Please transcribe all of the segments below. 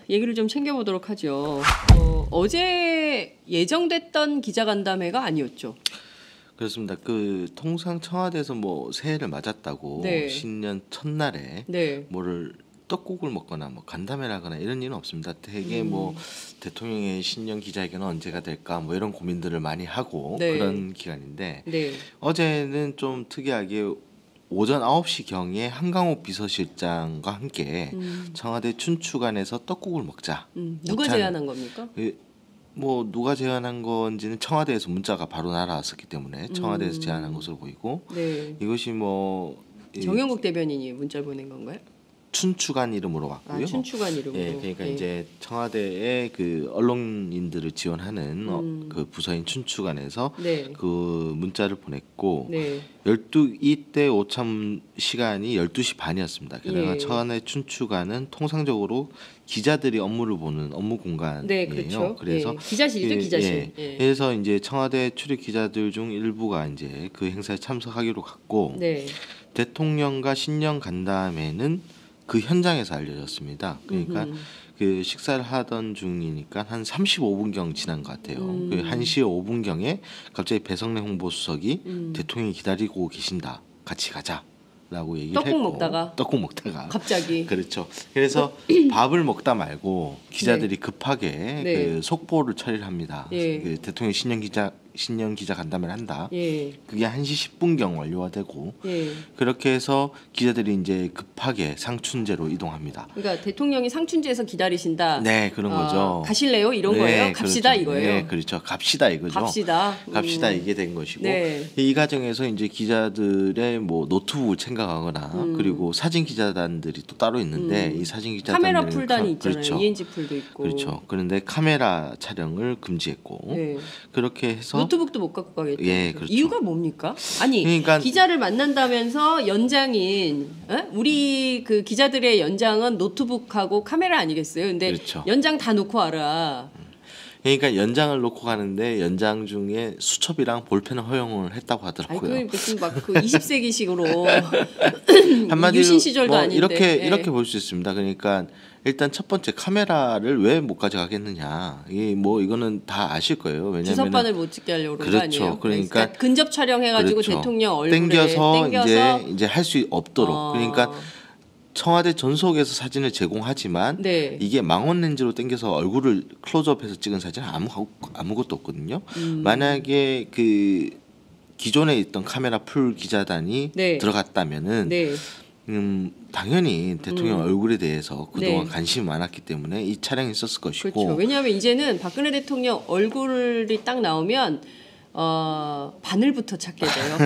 얘기를 좀 챙겨보도록 하죠. 어제 예정됐던 기자간담회가 아니었죠. 그렇습니다. 그 통상 청와대에서 뭐 새해를 맞았다고 네. 신년 첫날에 네. 뭐를 떡국을 먹거나 뭐 간담회를 하거나 이런 일은 없습니다. 되게 뭐 대통령의 신년 기자회견은 언제가 될까 뭐 이런 고민들을 많이 하고 네. 그런 기간인데 네. 어제는 좀 특이하게 오전 9시경에 한강호 비서실장과 함께 청와대 춘추관에서 떡국을 먹자. 누가 제안한 겁니까? 뭐 누가 제안한 건지는 청와대에서 문자가 바로 날아왔었기 때문에 청와대에서 제안한 것으로 보이고 네. 이것이 뭐 정영국 대변인이 문자 보낸 건가요? 춘추관 이름으로 왔고요. 춘추관 이름으로. 예, 그러니까 네. 이제 청와대의 그 언론인들을 지원하는 그 부서인 춘추관에서 네. 그 문자를 보냈고 네. 이때 오참 시간이 12시 반이었습니다. 게다가 예. 청와대 춘추관은 통상적으로 기자들이 업무를 보는 업무 공간이에요. 네, 그렇죠. 그래서 예. 기자실이죠, 기자실. 예. 그래서 이제 청와대 출입 기자들 중 일부가 이제 그 행사에 참석하기로 갔고 네. 대통령과 신년 간담회는 그 현장에서 알려졌습니다. 그러니까 그 식사를 하던 중이니까 한 35분경 지난 것 같아요. 그 1시 5분경에 갑자기 배성래 홍보수석이 대통령이 기다리고 계신다. 같이 가자라고 얘기를 떡국 했고 먹다가 갑자기 그렇죠. 그래서 밥을 먹다 말고 기자들이 네. 급하게 네. 그 속보를 처리를 합니다. 예. 그 대통령 신년 기자 간담회를 한다. 예. 그게 1시 10분경 완료가 되고 예. 그렇게 해서 기자들이 이제 급하게 상춘제로 이동합니다. 그러니까 대통령이 상춘제에서 기다리신다. 네, 그런 거죠. 가실래요? 이런 네, 거예요? 갑시다 그렇죠. 이거예요. 네, 그렇죠. 갑시다 이거죠. 갑시다. 이게 된 것이고 네. 이 과정에서 이제 기자들의 뭐 노트북을 챙겨가거나 그리고 사진 기자단들이 또 따로 있는데 이 사진 기자단들은 카메라 풀단이 있잖아요. 그렇죠. ENG 풀도 있고. 그렇죠. 그런데 카메라 촬영을 금지했고 네. 그렇게 해서 노트북도 못 갖고 가겠죠. 예, 그렇죠. 이유가 뭡니까? 아니 그러니까 기자를 만난다면서 연장인 우리 그 기자들의 연장은 노트북하고 카메라 아니겠어요? 근데 그렇죠. 연장 다 놓고 와라. 그러니까 연장을 놓고 가는데 연장 중에 수첩이랑 볼펜을 허용을 했다고 아니 하더라고요. 그 무슨 막 그 20세기식으로 한마디로 유신 시절도 뭐 아닌데 이렇게 볼 수 있습니다. 그러니까 일단 첫 번째 카메라를 왜 못 가져가겠느냐. 이거는 다 아실 거예요. 왜냐하면 주선반을 못 찍게 하려고 그런 그렇죠. 거 아니에요? 그러니까 근접 촬영해가지고 그렇죠. 대통령 얼굴에 땡겨서 땡겨서 이제 할 수 없도록. 그러니까 청와대 전속에서 사진을 제공하지만 네. 이게 망원 렌즈로 당겨서 얼굴을 클로즈업해서 찍은 사진은 아무것도 없거든요. 만약에 그 기존에 있던 카메라 풀 기자단이 네. 들어갔다면은 네. 당연히 대통령 얼굴에 대해서 그동안 네. 관심이 많았기 때문에 이 촬영이 있었을 것이고 그렇죠. 왜냐하면 이제는 박근혜 대통령 얼굴이 딱 나오면 바늘부터 찾게 돼요.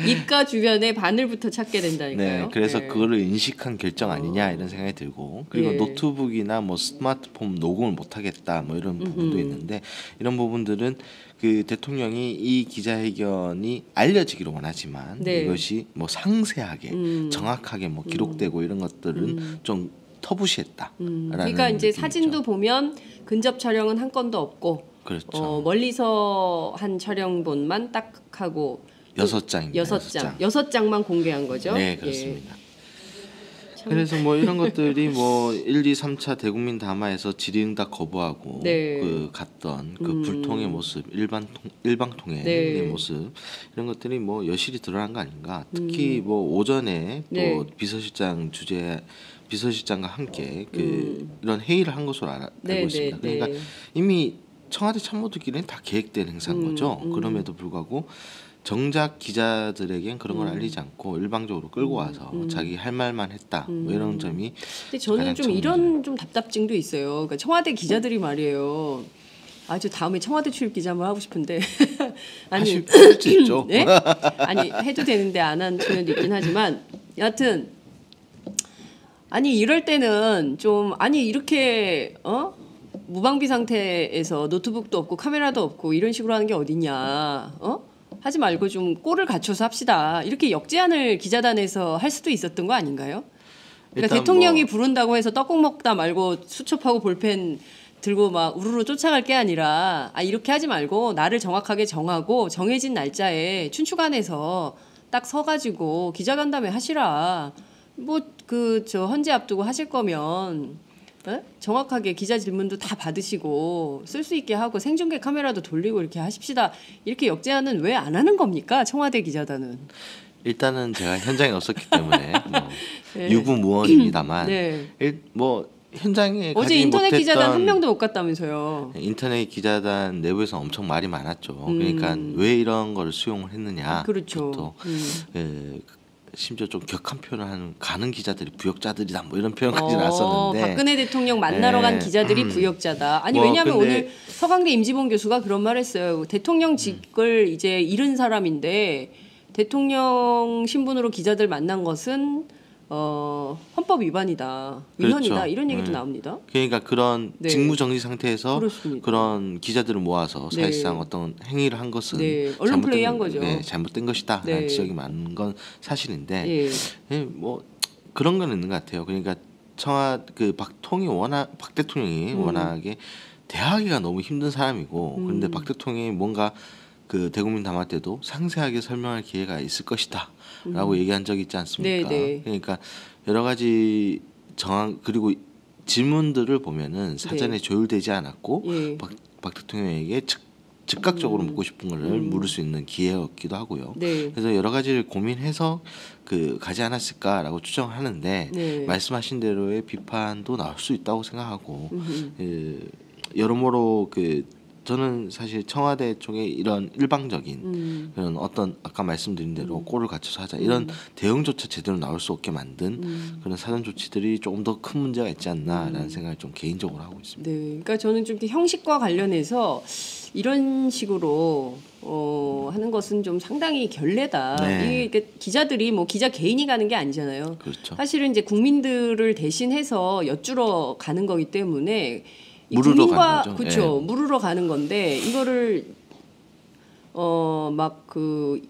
입가 주변에 바늘부터 찾게 된다니까요. 네, 그래서 네. 그거를 인식한 결정 아니냐 이런 생각이 들고 그리고 예. 노트북이나 뭐 스마트폰 녹음을 못 하겠다 뭐 이런 부분도 있는데 이런 부분들은 그 대통령이 이 기자회견이 알려지기를 원하지만 네. 이것이 뭐 상세하게 정확하게 뭐 기록되고 이런 것들은 좀 터부시했다. 그러니까 이제 사진도 보면 근접 촬영은 한 건도 없고 그렇죠. 멀리서 한 촬영본만 딱 하고 6장입니다. 6장만 공개한 거죠. 네, 그렇습니다. 그래서 뭐 이런 것들이 뭐 1, 2, 3차 대국민 담화에서 질의응답 거부하고 네. 그 갔던 그 불통의 모습, 일방통행의 네. 모습 이런 것들이 뭐 여실히 드러난 거 아닌가. 특히 뭐 오전에 또 네. 비서실장과 함께 그 이런 회의를 한 것으로 알고 네, 있습니다. 네, 그러니까 네. 이미 청와대 참모들끼리는 다 계획된 행사인 거죠. 그럼에도 불구하고 정작 기자들에겐 그런 걸 알리지 않고 일방적으로 끌고 와서 자기 할 말만 했다. 뭐 이런 점이 근데 저는 좀 이런 좀 답답증도 있어요. 그러니까 청와대 기자들이 말이에요. 저 다음에 청와대 출입 기자 한번 하고 싶은데 아니 하실 수 있죠. 네? 아니 해도 되는데 안 한 측면도 있긴 하지만 여하튼 아니 이럴 때는 좀 이렇게 무방비 상태에서 노트북도 없고 카메라도 없고 이런 식으로 하는 게 어디냐 하지 말고 좀 꼴을 갖춰서 합시다. 이렇게 역제안을 기자단에서 할 수도 있었던 거 아닌가요? 그러니까 대통령이 부른다고 해서 떡국 먹다 말고 수첩하고 볼펜 들고 막 우르르 쫓아갈 게 아니라 이렇게 하지 말고 날을 정확하게 정하고 정해진 날짜에 춘추관에서 딱 서가지고 기자간담회 하시라. 뭐 그 저 헌재 앞두고 하실 거면 정확하게 기자 질문도 다 받으시고 쓸 수 있게 하고 생중계 카메라도 돌리고 이렇게 하십시다. 이렇게 역제안은 왜 안 하는 겁니까? 청와대 기자단은. 일단은 제가 현장에 없었기 때문에 뭐 네. 유구무원입니다만 네. 뭐 현장에 어제 가지 인터넷 못했던 기자단 한 명도 못 갔다면서요. 인터넷 기자단 내부에서 엄청 말이 많았죠. 그러니까 왜 이런 걸 수용을 했느냐. 그렇죠. 심지어 좀 격한 표현을 하는 가는 기자들이 부역자들이다 뭐 이런 표현까지 나왔었는데 박근혜 대통령 만나러 간 기자들이 부역자다. 아니 뭐 왜냐하면 근데 오늘 서강대 임지봉 교수가 그런 말했어요. 대통령직을 이제 잃은 사람인데 대통령 신분으로 기자들 만난 것은 헌법 위반이다, 위헌이다 그렇죠. 이런 얘기도 나옵니다. 그러니까 그런 네. 직무정지 상태에서 그렇습니다. 그런 기자들을 모아서 네. 사실상 어떤 행위를 한 것은 네. 언론 플레이한 거죠. 잘못된 것이다 네. 라는 지적이 많은 건 사실인데 예. 뭐 그런 건 있는 것 같아요. 그러니까 박 대통령이 워낙에 대하기가 너무 힘든 사람이고 그런데 박 대통령이 뭔가 그 대국민 담화 때도 상세하게 설명할 기회가 있을 것이다라고 얘기한 적이 있지 않습니까? 네. 그러니까 여러 가지 그리고 질문들을 보면은 사전에 조율되지 않았고 예. 박 대통령에게 즉각적으로 묻고 싶은 거를 물을 수 있는 기회였기도 하고요. 네. 그래서 여러 가지를 고민해서 가지 않았을까라고 추정하는데 네. 말씀하신 대로의 비판도 나올 수 있다고 생각하고 여러모로 저는 사실 청와대 쪽에 이런 일방적인 그런 어떤 아까 말씀드린 대로 꼴을 갖춰서 하자 이런 대응조차 제대로 나올 수 없게 만든 그런 사전 조치들이 조금 더 큰 문제가 있지 않나라는 생각을 좀 개인적으로 하고 있습니다. 네, 그러니까 저는 좀 형식과 관련해서 이런 식으로 하는 것은 좀 상당히 결례다. 네. 이게 기자들이 뭐 기자 개인이 가는 게 아니잖아요. 그렇죠. 사실은 이제 국민들을 대신해서 여쭈러 가는 거기 때문에 이 물으러 국민과 가는 거죠. 그렇죠. 물으러 가는 건데 이거를 막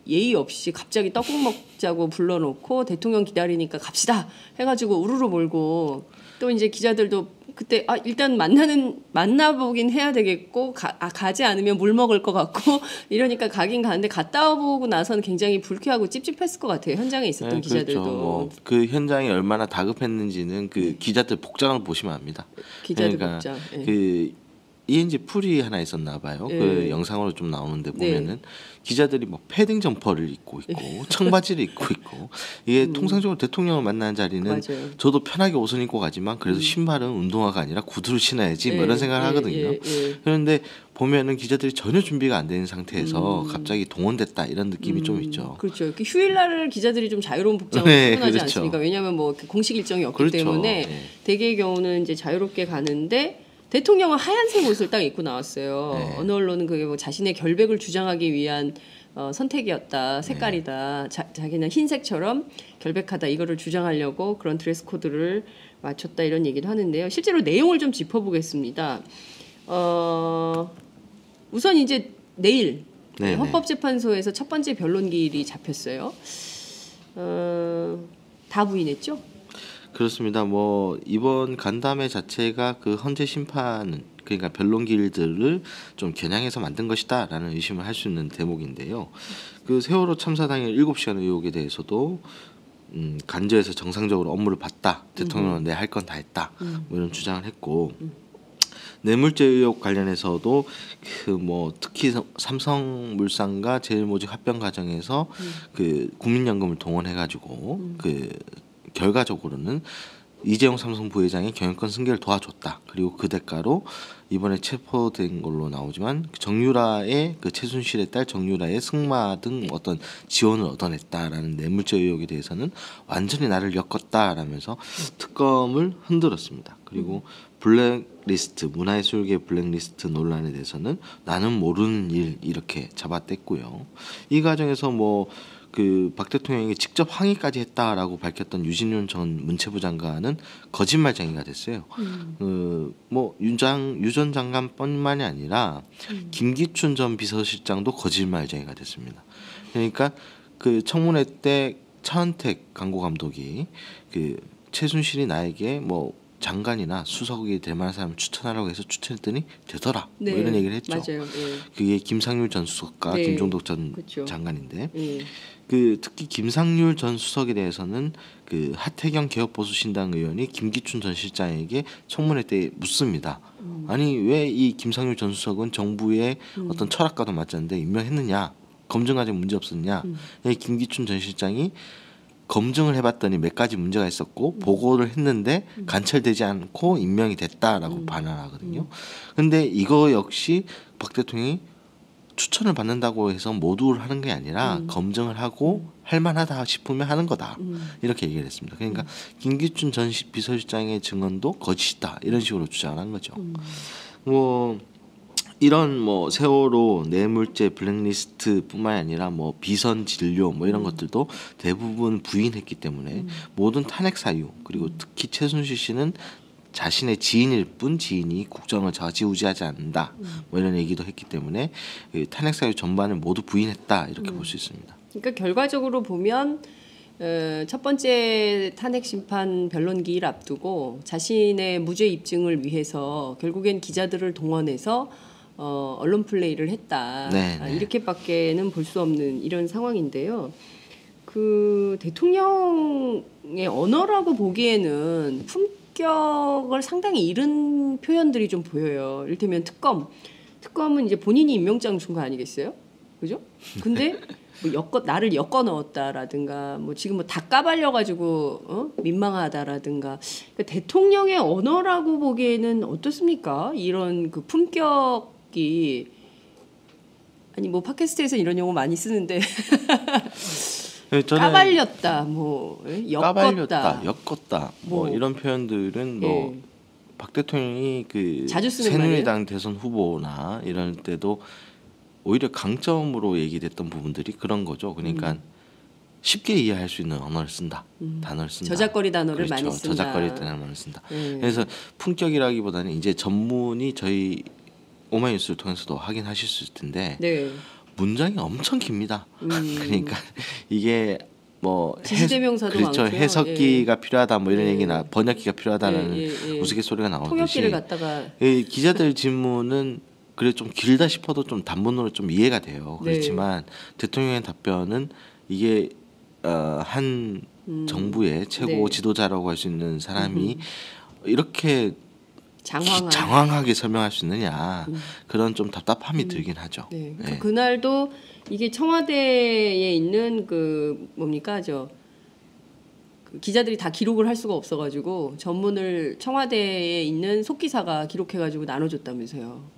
예의 없이 갑자기 떡국 먹자고 불러놓고 대통령 기다리니까 갑시다 해가지고 우르르 몰고 또 이제 기자들도 그때 일단 만나보긴 해야 되겠고 가지 않으면 물 먹을 것 같고 이러니까 가긴 가는데 갔다 오고 나서는 굉장히 불쾌하고 찝찝했을 것 같아요. 현장에 있었던 기자들도. 그렇죠. 뭐 그 현장이 얼마나 다급했는지는 기자들 복장을 보시면 압니다. 기자들 그러니까 복장. 예. ENG 풀이 하나 있었나 봐요. 그 영상으로 좀 나오는데 보면은 기자들이 뭐 패딩 점퍼를 입고 있고 청바지를 입고 있고 이게 통상적으로 대통령을 만나는 자리는 맞아요. 저도 편하게 옷을 입고 가지만 그래도 신발은 운동화가 아니라 구두를 신어야지 뭐 이런 생각을 하거든요. 그런데 보면은 기자들이 전혀 준비가 안 된 상태에서 갑자기 동원됐다 이런 느낌이 좀 있죠. 그렇죠. 휴일날 기자들이 좀 자유로운 복장을 추천하지 그렇죠. 않습니까? 왜냐하면 뭐 공식 일정이 없기 그렇죠. 때문에 대개의 경우는 이제 자유롭게 가는데 대통령은 하얀색 옷을 딱 입고 나왔어요. 어느 언론은 그게 뭐 자신의 결백을 주장하기 위한 선택이었다, 색깔이다. 자기는 흰색처럼 결백하다 이거를 주장하려고 그런 드레스 코드를 맞췄다 이런 얘기도 하는데요. 실제로 내용을 좀 짚어보겠습니다. 우선 이제 내일 헌법재판소에서 첫 번째 변론기일이 잡혔어요. 다 부인했죠? 그렇습니다. 뭐 이번 간담회 자체가 헌재 심판 그러니까 변론기일들을 좀 겨냥해서 만든 것이다라는 의심을 할 수 있는 대목인데요. 세월호 참사 당일 7시간 의혹에 대해서도 간저에서 정상적으로 업무를 봤다. 대통령은 내 할 건 다 했다. 뭐 이런 주장을 했고 뇌물죄 의혹 관련해서도 특히 삼성물산과 제일모직 합병 과정에서 국민연금을 동원해가지고 결과적으로는 이재용 삼성 부회장이 경영권 승계를 도와줬다. 그리고 그 대가로 이번에 체포된 걸로 나오지만 정유라의 최순실의 딸 정유라의 승마 등 어떤 지원을 얻어냈다라는 뇌물죄 의혹에 대해서는 완전히 나를 엮었다라면서 특검을 흔들었습니다. 그리고 블랙리스트 문화예술계 블랙리스트 논란에 대해서는 나는 모르는 일 이렇게 잡아댔고요. 이 과정에서 박 대통령이 직접 항의까지 했다라고 밝혔던 유진윤 전 문체부 장관은 거짓말쟁이가 됐어요. 유 전 장관뿐만이 아니라 김기춘 전 비서실장도 거짓말쟁이가 됐습니다. 그러니까 청문회 때 차은택 광고 감독이 최순실이 나에게 장관이나 수석이 될 만한 사람을 추천하라고 해서 추천했더니 되더라. 네. 뭐 이런 얘기를 했죠. 맞아요. 예. 그게 김상률 전 수석과 네. 김종덕 전 그렇죠. 장관인데 예. 그 특히 김상률 전 수석에 대해서는 그 하태경 개혁보수신당 의원이 김기춘 전 실장에게 청문회 때 묻습니다. 아니 왜 이 김상률 전 수석은 정부의 어떤 철학과도 맞지 않는데 임명했느냐? 검증 과정 문제 없었냐? 김기춘 전 실장이 검증을 해봤더니 몇 가지 문제가 있었고 보고를 했는데 관철되지 않고 임명이 됐다라고 반환하거든요. 근데 이거 역시 박 대통령이 추천을 받는다고 해서 모두를 하는 게 아니라 검증을 하고 할 만하다 싶으면 하는 거다. 이렇게 얘기를 했습니다. 그러니까 김기춘 전 비서실장의 증언도 거짓이다. 이런 식으로 주장을 한 거죠. 뭐 이런 뭐 세월호 뇌물죄 블랙리스트뿐만 아니라 뭐 비선 진료 뭐 이런 것들도 대부분 부인했기 때문에 모든 탄핵 사유 그리고 특히 최순실 씨는 자신의 지인일 뿐 지인이 국정을 좌지우지하지 않는다 뭐 이런 얘기도 했기 때문에 탄핵 사유 전반을 모두 부인했다 이렇게 볼 수 있습니다. 그러니까 결과적으로 보면 첫 번째 탄핵 심판 변론 기일 앞두고 자신의 무죄 입증을 위해서 결국엔 기자들을 동원해서 언론 플레이를 했다. 이렇게밖에는 볼 수 없는 이런 상황인데요. 그 대통령의 언어라고 보기에는 품격을 상당히 잃은 표현들이 좀 보여요. 이를테면 특검은 이제 본인이 임명장 준 거 아니겠어요? 그죠? 근데 뭐 나를 엮어 넣었다라든가 뭐 지금 뭐 다 까발려가지고 민망하다라든가 그러니까 대통령의 언어라고 보기에는 어떻습니까? 이런 그 품격이 아니 뭐 팟캐스트에서 이런 용어 많이 쓰는데 까발렸다, 뭐 엮었다, 뭐 이런 표현들은 뭐 박 대통령이 그 자주 쓰는 새누리당 대선 후보나 이럴 때도 오히려 강점으로 얘기됐던 부분들이 그런 거죠. 그러니까 쉽게 이해할 수 있는 언어를 쓴다, 단어를 쓴다. 저작거리 단어를 그렇죠. 많이 쓴다. 저작거리 단어를 쓴다. 그래서 품격이라기보다는 이제 전문이 저희 오마이뉴스를 통해서도 확인하실 수 있을 텐데 문장이 엄청 깁니다. 그러니까 이게 뭐 지시대명사도 그렇죠. 많고요. 해석기가 필요하다 뭐 이런 얘기나 번역기가 필요하다는 우스갯소리가 나오듯이 통역기를 갖다가 기자들 질문은 그래 좀 길다 싶어도 좀 단문으로 좀 이해가 돼요. 그렇지만 대통령의 답변은 이게 한 정부의 최고 지도자라고 할 수 있는 사람이 이렇게 장황하게 설명할 수 있느냐 그런 좀 답답함이 들긴 하죠. 그러니까 그날도 이게 청와대에 있는 그 뭡니까 그 기자들이 다 기록을 할 수가 없어가지고 전문을 청와대에 있는 속기사가 기록해가지고 나눠줬다면서요.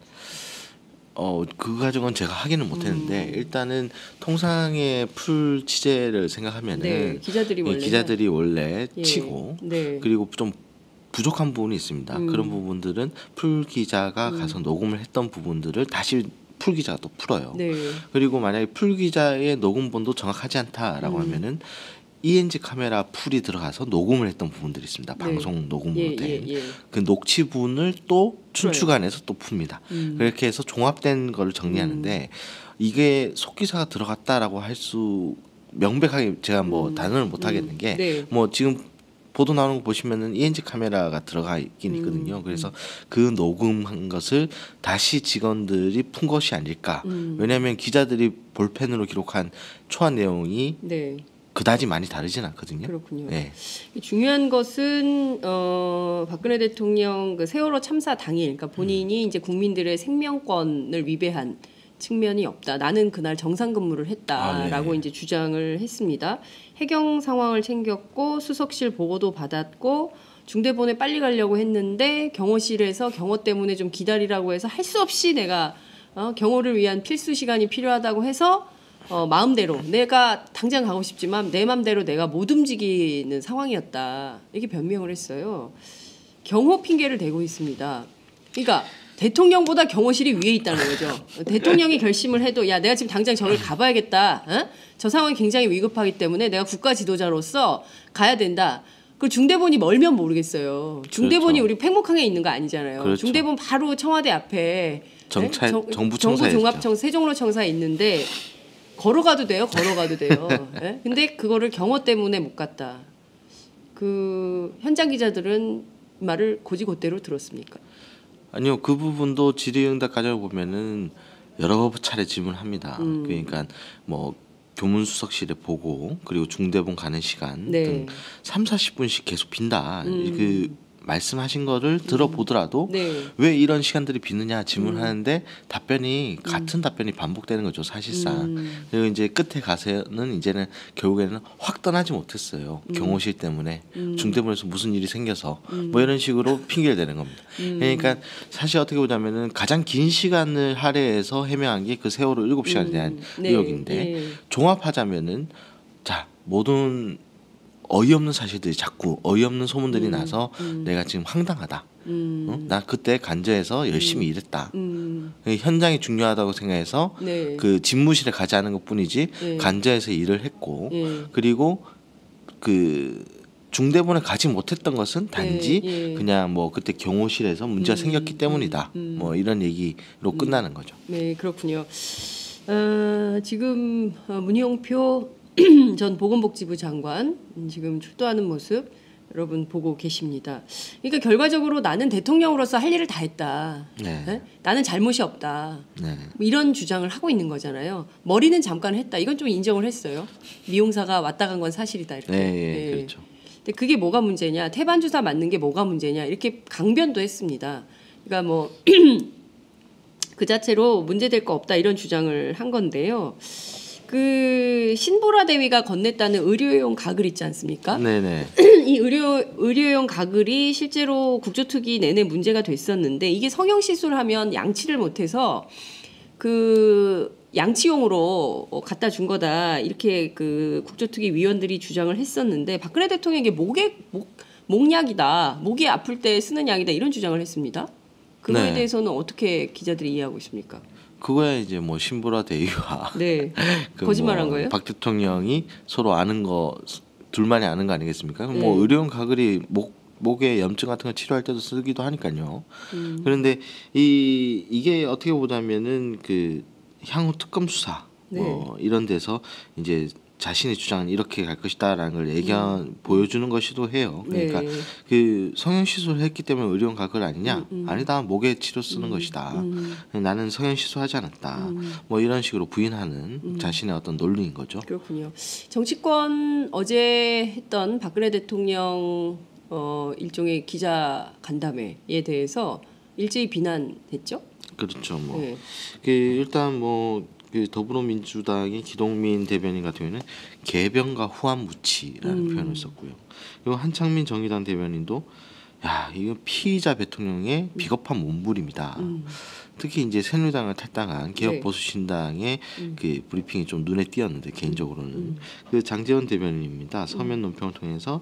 그 과정은 제가 확인은 못했는데 일단은 통상의 풀 취재를 생각하면은 기자들이 원래 치고 그리고 좀 부족한 부분이 있습니다. 그런 부분들은 풀 기자가 가서 녹음을 했던 부분들을 다시 풀 기자가 또 풀어요. 그리고 만약에 풀 기자의 녹음본도 정확하지 않다라고 하면은 ENG 카메라 풀이 들어가서 녹음을 했던 부분들이 있습니다. 방송 녹음으로 된 그 녹취분을 또 춘추관에서 또 풉니다. 그렇게 해서 종합된 걸 정리하는데 이게 속기사가 들어갔다라고 할 수 명백하게 제가 뭐 단언을 못 하겠는 게 뭐 지금 보도 나오는 거 보시면은 ENG 카메라가 들어가 있긴 있거든요. 그래서 그 녹음한 것을 다시 직원들이 푼 것이 아닐까. 왜냐하면 기자들이 볼펜으로 기록한 초안 내용이 그다지 많이 다르진 않거든요. 그렇군요. 중요한 것은 박근혜 대통령 그 세월호 참사 당일, 그러니까 본인이 이제 국민들의 생명권을 위배한 측면이 없다. 나는 그날 정상 근무를 했다라고 이제 주장을 했습니다. 해경 상황을 챙겼고 수석실 보고도 받았고 중대본에 빨리 가려고 했는데 경호실에서 경호 때문에 좀 기다리라고 해서 할 수 없이 내가 경호를 위한 필수 시간이 필요하다고 해서 마음대로 내가 당장 가고 싶지만 내 마음대로 내가 못 움직이는 상황이었다. 이렇게 변명을 했어요. 경호 핑계를 대고 있습니다. 그러니까 대통령보다 경호실이 위에 있다는 거죠. 대통령이 결심을 해도 야 내가 지금 당장 저를 가봐야겠다. 저 상황이 굉장히 위급하기 때문에 내가 국가 지도자로서 가야 된다. 그 중대본이 멀면 모르겠어요. 중대본이 우리 팽목항에 있는 거 아니잖아요. 중대본 바로 청와대 앞에 정부종합청 세종로청사에 있는데 걸어가도 돼요. 근데 그거를 경호 때문에 못 갔다. 그 현장 기자들은 말을 곧이곧대로 들었습니까? 아니요, 그 부분도 질의응답 과정을 보면은 여러 차례 질문합니다. 그러니까 뭐 교문수석실에 보고 그리고 중대본 가는 시간 네. 등 30-40분씩 계속 빈다. 그 말씀하신 거를 들어보더라도 네. 왜 이런 시간들이 비느냐 질문하는데 답변이 같은 답변이 반복되는 거죠, 사실상. 그리고 이제 끝에 가서는 이제는 결국에는 확 떠나지 못했어요. 경호실 때문에 중대본에서 무슨 일이 생겨서 뭐 이런 식으로 핑계를 대는 겁니다. 그러니까 사실 어떻게 보자면은 가장 긴 시간을 할애해서 해명한 게 그 세월호 7시간에 대한 네. 의혹인데 네. 종합하자면은 자 모든 어이없는 사실들이 자꾸 어이없는 소문들이 나서 내가 지금 황당하다. 나 그때 간저에서 열심히 일했다. 현장이 중요하다고 생각해서 네. 그 집무실에 가지 않은 것뿐이지 네. 간저에서 일을 했고 예. 그리고 그 중대본에 가지 못했던 것은 단지 예. 그냥 뭐 그때 경호실에서 문제가 생겼기 때문이다. 뭐 이런 얘기로 끝나는 거죠. 네, 그렇군요. 지금 문희용표 전 보건복지부 장관 지금 출두하는 모습 여러분 보고 계십니다. 그러니까 결과적으로 나는 대통령으로서 할 일을 다 했다. 네. 네? 나는 잘못이 없다. 네. 뭐 이런 주장을 하고 있는 거잖아요. 머리는 잠깐 했다. 이건 좀 인정을 했어요. 미용사가 왔다 간 건 사실이다. 이렇게. 네, 그렇죠. 근데 그게 뭐가 문제냐? 태반 주사 맞는 게 뭐가 문제냐? 이렇게 강변도 했습니다. 그러니까 뭐 그 자체로 문제될 거 없다 이런 주장을 한 건데요. 그 신보라 대위가 건넸다는 의료용 가글 있지 않습니까? 네네. 이 의료용 가글이 실제로 국조특위 내내 문제가 됐었는데 이게 성형 시술하면 양치를 못해서 그 양치용으로 갖다 준 거다 이렇게 그 국조특위 위원들이 주장을 했었는데 박근혜 대통령에게 목약이다, 목이 아플 때 쓰는 약이다 이런 주장을 했습니다. 그거에 네. 대해서는 어떻게 기자들이 이해하고 있습니까? 그거야 이제 뭐 신보라 대위와 네, 그 거짓말한 뭐 거예요? 박 대통령이 서로 아는 거 둘만이 아는 거 아니겠습니까? 네. 뭐 의료용 가글이 목에 염증 같은 거 치료할 때도 쓰기도 하니까요. 그런데 이게 어떻게 보자면은 그 향후 특검 수사 네. 뭐 이런 데서 이제 자신의 주장은 이렇게 갈 것이다라는 걸 보여주는 것이기도 해요. 그러니까 네. 그 성형 시술을 했기 때문에 의료용 가글 아니냐? 아니다. 목에 치료 쓰는 것이다. 나는 성형 시술하지 않았다. 뭐 이런 식으로 부인하는 자신의 어떤 논리인 거죠. 그렇군요. 정치권 어제 했던 박근혜 대통령 일종의 기자 간담회에 대해서 일제히 비난했죠. 그렇죠. 뭐 네. 그 일단 뭐 그 더불어민주당의 기동민 대변인 같은 경우는 개병과 후한무치라는 표현을 썼고요. 그리고 한창민 정의당 대변인도 야 이거 피의자 대통령의 비겁한 몸부림이다. 특히 이제 새누리당을 탈당한 개혁보수신당의 그 브리핑이 좀 눈에 띄었는데 개인적으로는 그 장제원 대변인입니다. 서면 논평을 통해서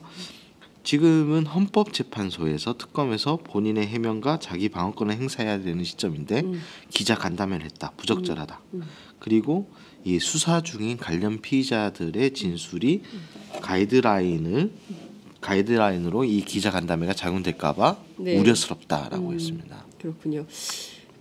지금은 헌법재판소에서 특검에서 본인의 해명과 자기 방어권을 행사해야 되는 시점인데 기자 간담회를 했다. 부적절하다. 그리고 이 수사 중인 관련 피의자들의 진술이 가이드라인으로 이 기자 간담회가 작용될까봐 네. 우려스럽다라고 했습니다. 그렇군요.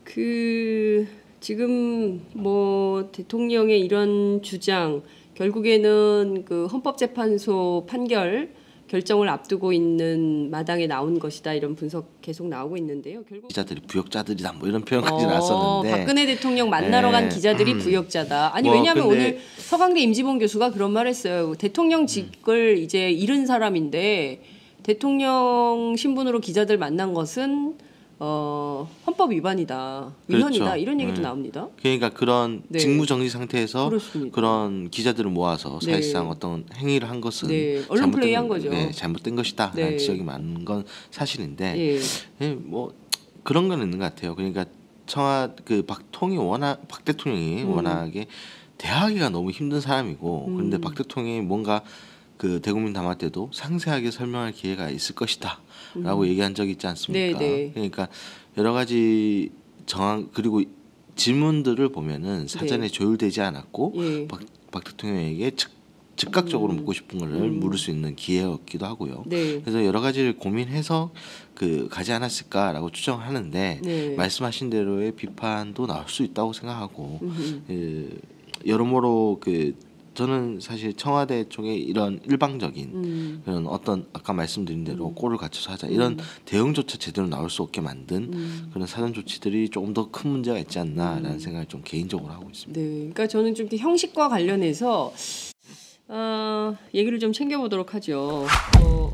그 지금 뭐 대통령의 이런 주장 결국에는 그 헌법재판소 판결 결정을 앞두고 있는 마당에 나온 것이다 이런 분석 계속 나오고 있는데요. 결국 기자들이 부역자들이다 뭐 이런 표현까지 나왔었는데 박근혜 대통령 만나러 간 기자들이 부역자다. 아니 뭐, 왜냐하면 근데 오늘 서강대 임지봉 교수가 그런 말했어요. 대통령직을 이제 잃은 사람인데 대통령 신분으로 기자들 만난 것은 헌법 위반이다, 위헌이다 그렇죠. 이런 얘기도 나옵니다. 그러니까 그런 네. 직무정지 상태에서 그렇습니다. 그런 기자들을 모아서 네. 사실상 어떤 행위를 한 것은 네. 언론 플레이한 거죠. 잘못된 것이다 네. 라는 지적이 많은 건 사실인데 예. 뭐 그런 건 있는 것 같아요. 그러니까 박 대통령이 워낙에 대하기가 너무 힘든 사람이고 그런데 박 대통령이 뭔가 그 대국민 담화 때도 상세하게 설명할 기회가 있을 것이다라고 얘기한 적이 있지 않습니까? 네. 그러니까 여러 가지 그리고 질문들을 보면은 사전에 조율되지 않았고 예. 박 대통령에게 즉각적으로 묻고 싶은 거를 물을 수 있는 기회였기도 하고요. 네. 그래서 여러 가지를 고민해서 가지 않았을까라고 추정하는데 네. 말씀하신 대로의 비판도 나올 수 있다고 생각하고 여러모로 저는 사실 청와대 쪽에 이런 일방적인 그런 어떤 아까 말씀드린 대로 꼴을 갖춰서 하자 이런 대응조차 제대로 나올 수 없게 만든 그런 사전 조치들이 조금 더 큰 문제가 있지 않나라는 생각을 좀 개인적으로 하고 있습니다. 네, 그러니까 저는 좀 형식과 관련해서 얘기를 좀 챙겨보도록 하죠.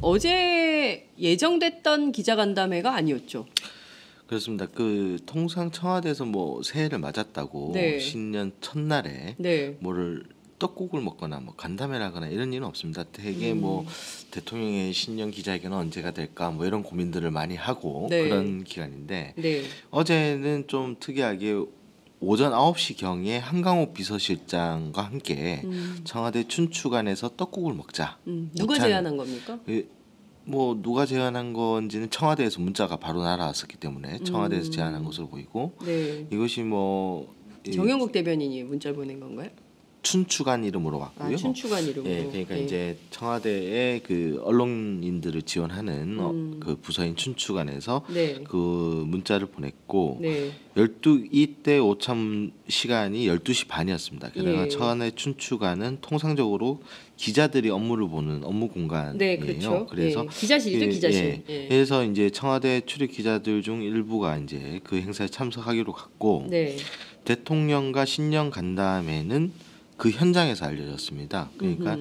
어제 예정됐던 기자간담회가 아니었죠. 그렇습니다. 그 통상 청와대에서 뭐 새해를 맞았다고 네. 신년 첫날에 네. 뭐를 떡국을 먹거나 뭐 간담회를 하거나 이런 일은 없습니다. 되게 뭐 대통령의 신년 기자회견은 언제가 될까 뭐 이런 고민들을 많이 하고 네. 그런 기간인데 네. 어제는 좀 특이하게 오전 9시경에 한강호 비서실장과 함께 청와대 춘추관에서 떡국을 먹자. 누가 오찬- 제안한 겁니까? 뭐 누가 제안한 건지는 청와대에서 문자가 바로 날아왔었기 때문에 청와대에서 제안한 것으로 보이고 네. 이것이 뭐 이 정영국 대변인이 문자 보낸 건가요? 춘추관 이름으로 왔고요. 춘추관 이름으로. 예, 그러니까 예. 이제 청와대의 그 언론인들을 지원하는 그 부서인 춘추관에서 네. 그 문자를 보냈고 네. 이때 오참 시간이 12시 반이었습니다. 게다가 예. 청와대 춘추관은 통상적으로 기자들이 업무를 보는 업무 공간이에요. 네, 그렇죠. 그래서 예. 기자실이죠, 기자실. 예. 그래서 이제 청와대 출입 기자들 중 일부가 이제 그 행사에 참석하기로 갔고 네. 대통령과 신년 간담회는 그 현장에서 알려졌습니다. 그러니까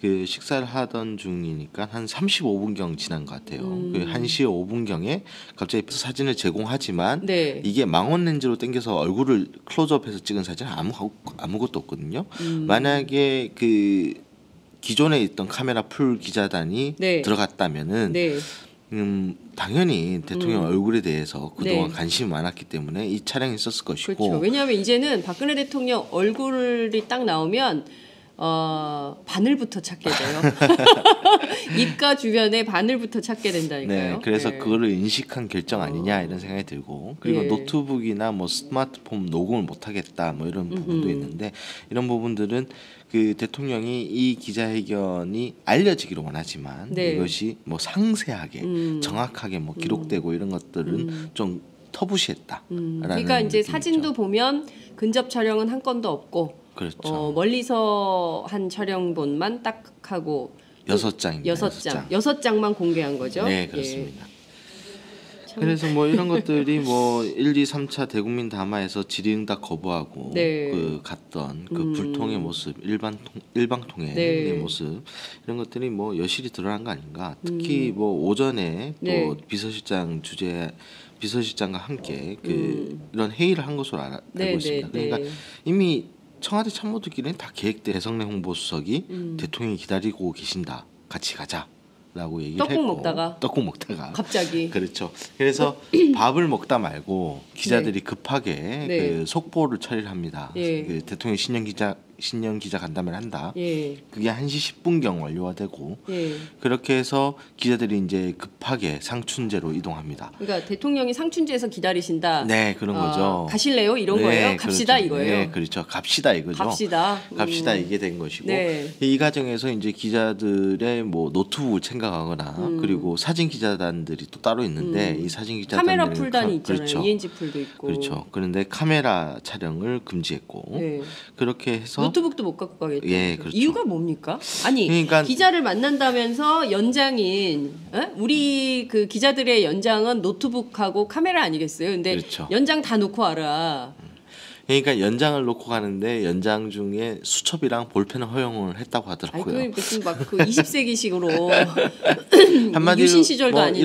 그 식사를 하던 중이니까 한 35분경 지난 것 같아요. 그 1시 5분경에 갑자기 사진을 제공하지만 네. 이게 망원 렌즈로 당겨서 얼굴을 클로즈업해서 찍은 사진은 아무것도 없거든요. 만약에 그 기존에 있던 카메라 풀 기자단이 네. 들어갔다면은 네. 당연히 대통령 얼굴에 대해서 그동안 네. 관심이 많았기 때문에 이 촬영이 있었을 것이고 그렇죠. 왜냐하면 이제는 박근혜 대통령 얼굴이 딱 나오면 바늘부터 찾게 돼요. 입가 주변에 바늘부터 찾게 된다니까요. 네, 그래서 네. 그거를 인식한 결정 아니냐 이런 생각이 들고 그리고 예. 노트북이나 뭐 스마트폰 녹음을 못 하겠다 뭐 이런 부분도 있는데 이런 부분들은 그 대통령이 이 기자회견이 알려지기를 원하지만 네. 이것이 뭐 상세하게 정확하게 뭐 기록되고 이런 것들은 좀 터부시했다라는 그러니까 이제 느낌이죠. 사진도 보면 근접 촬영은 한 건도 없고 그렇죠. 멀리서 한 촬영본만 딱 하고 6장입니다. 6장. 6장만 공개한 거죠. 네, 그렇습니다. 그래서 뭐 이런 것들이 뭐 1, 2, 3차 대국민 담화에서 질의응답 거부하고 네. 그 갔던 그 불통의 모습, 일방통행의 네. 모습 이런 것들이 뭐 여실히 드러난 거 아닌가. 특히 뭐 오전에 또 네. 비서실장과 함께 그 이런 회의를 한 것으로 알고 네, 있습니다. 네, 그러니까 네. 이미 청와대 참모들끼리는 다 계획된 대성래 홍보수석이 대통령이 기다리고 계신다. 같이 가자라고 얘기를 떡국 했고 먹다가? 떡국 먹다가 갑자기 그렇죠. 그래서 밥을 먹다 말고 기자들이 급하게 네. 그 속보를 처리를 합니다. 예. 그 대통령 신년 기자 간담회를 한다. 예. 그게 1시 10분경 완료가 되고 예. 그렇게 해서 기자들이 이제 급하게 상춘제로 이동합니다. 그러니까 대통령이 상춘제에서 기다리신다. 네, 그런 거죠. 가실래요? 이런 네, 거예요? 갑시다 그렇죠. 이거예요. 네, 그렇죠. 갑시다 이거죠. 갑시다. 갑시다 이게 된 것이고 네. 이 과정에서 이제 기자들의 뭐 노트북을 챙겨가거나 그리고 사진 기자단들이 또 따로 있는데 이 사진 기자단들은 카메라 풀단이 있잖아요. 그렇죠. ENG 풀도 있고. 그렇죠. 그런데 카메라 촬영을 금지했고 네. 그렇게 해서 노트북도 못 갖고 가겠죠. 예, 그렇죠. 이유가 뭡니까? 아니 그러니까- 기자를 만난다면서 연장인 우리 그 기자들의 연장은 노트북하고 카메라 아니겠어요? 근데 그렇죠. 연장 다 놓고 와라. 그러니까 연장을 놓고 가는데 연장 중에 수첩이랑 볼펜을 허용을 했다고 아니 하더라고요. 그 무슨 막그 20세기식으로 한마디로 유신 시절도 뭐 아닌데.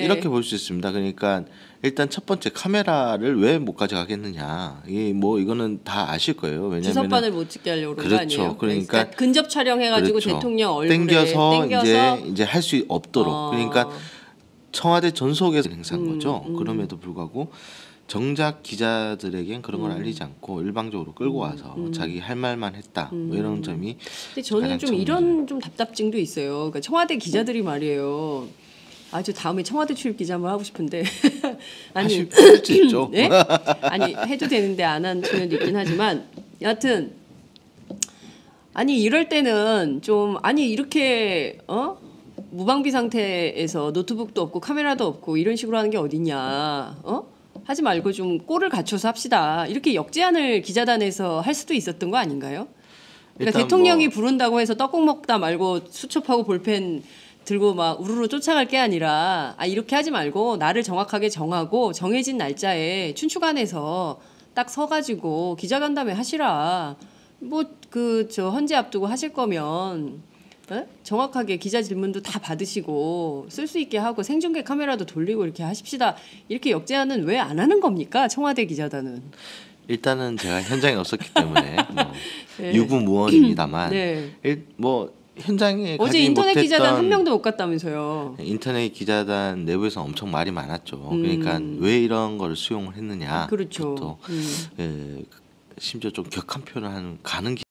이렇게 볼 수 있습니다. 그러니까 일단 첫 번째 카메라를 왜 못 가져가겠느냐. 이게 뭐 이거는 다 아실 거예요. 왜냐하면 주선판을 못 찍게 하려고 그런 거 그렇죠. 아니에요? 그러니까 근접 촬영해가지고 그렇죠. 대통령 얼굴에 땡겨서 땡겨서 이제 할 수 없도록 그러니까 청와대 전속에서 행사한 거죠. 그럼에도 불구하고 정작 기자들에겐 그런 걸 알리지 않고 일방적으로 끌고 와서 자기 할 말만 했다. 뭐 이런 점이 근데 저는 가장 좀 큰 이런 좀 답답증도 있어요. 그러니까 청와대 기자들이 말이에요. 아주 다음에 청와대 출입 기자 한번 하고 싶은데 하실 수 있죠. 네? 아니 해도 되는데 안 한 측면도 있긴 하지만 여하튼 아니 이럴 때는 좀 아니 이렇게 무방비 상태에서 노트북도 없고 카메라도 없고 이런 식으로 하는 게 어딨냐 하지 말고 좀 꼴을 갖춰서 합시다 이렇게 역제안을 기자단에서 할 수도 있었던 거 아닌가요? 그러니까 일단 대통령이 부른다고 해서 떡국 먹다 말고 수첩하고 볼펜 들고 막 우르르 쫓아갈 게 아니라 이렇게 하지 말고 날을 정확하게 정하고 정해진 날짜에 춘추관에서 딱 서가지고 기자간담회 하시라. 뭐 그 저 헌재 앞두고 하실 거면 정확하게 기자 질문도 다 받으시고 쓸 수 있게 하고 생중계 카메라도 돌리고 이렇게 하십시다. 이렇게 역제안은 왜 안 하는 겁니까? 청와대 기자단은. 일단은 제가 현장에 없었기 때문에 뭐 네. 유구무원입니다만 네. 뭐 현장에 어제 가지 인터넷 못했던 기자단 한 명도 못 갔다면서요. 인터넷 기자단 내부에서 엄청 말이 많았죠. 그러니까 왜 이런 걸 수용을 했느냐. 그렇죠. 심지어 좀 격한 표현을 하는 가는